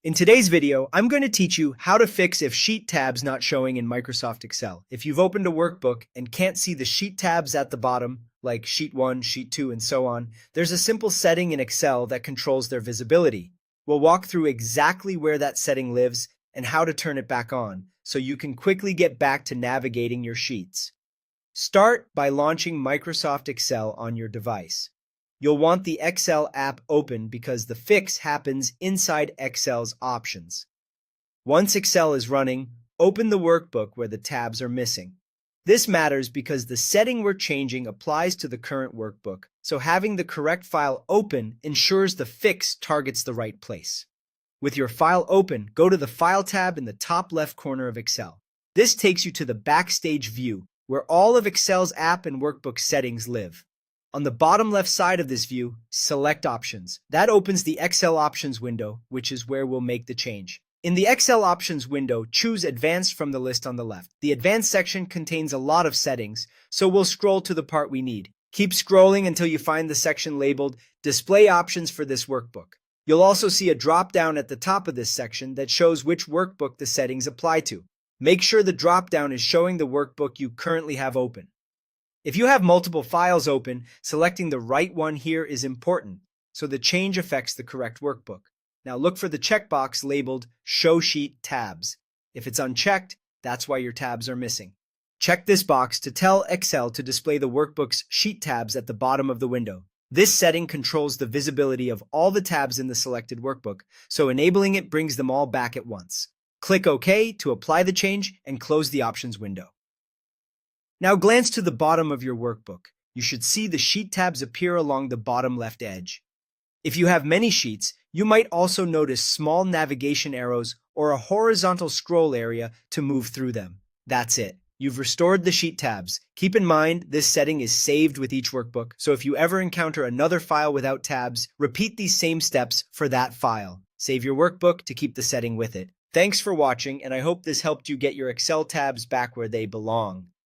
In today's video, I'm going to teach you how to fix if sheet tabs not showing in Microsoft Excel. If you've opened a workbook and can't see the sheet tabs at the bottom, like Sheet 1, Sheet 2, and so on, there's a simple setting in Excel that controls their visibility. We'll walk through exactly where that setting lives and how to turn it back on, so you can quickly get back to navigating your sheets. Start by launching Microsoft Excel on your device. You'll want the Excel app open because the fix happens inside Excel's options. Once Excel is running, open the workbook where the tabs are missing. This matters because the setting we're changing applies to the current workbook, so having the correct file open ensures the fix targets the right place. With your file open, go to the File tab in the top left corner of Excel. This takes you to the Backstage view, where all of Excel's app and workbook settings live. On the bottom left side of this view, select Options. That opens the Excel Options window, which is where we'll make the change. In the Excel Options window, choose Advanced from the list on the left. The Advanced section contains a lot of settings, so we'll scroll to the part we need. Keep scrolling until you find the section labeled Display Options for this workbook. You'll also see a drop-down at the top of this section that shows which workbook the settings apply to. Make sure the drop-down is showing the workbook you currently have open. If you have multiple files open, selecting the right one here is important, so the change affects the correct workbook. Now look for the checkbox labeled Show Sheet Tabs. If it's unchecked, that's why your tabs are missing. Check this box to tell Excel to display the workbook's sheet tabs at the bottom of the window. This setting controls the visibility of all the tabs in the selected workbook, so enabling it brings them all back at once. Click OK to apply the change and close the Options window. Now glance to the bottom of your workbook. You should see the sheet tabs appear along the bottom left edge. If you have many sheets, you might also notice small navigation arrows or a horizontal scroll area to move through them. That's it. You've restored the sheet tabs. Keep in mind, this setting is saved with each workbook, so if you ever encounter another file without tabs, repeat these same steps for that file. Save your workbook to keep the setting with it. Thanks for watching, and I hope this helped you get your Excel tabs back where they belong.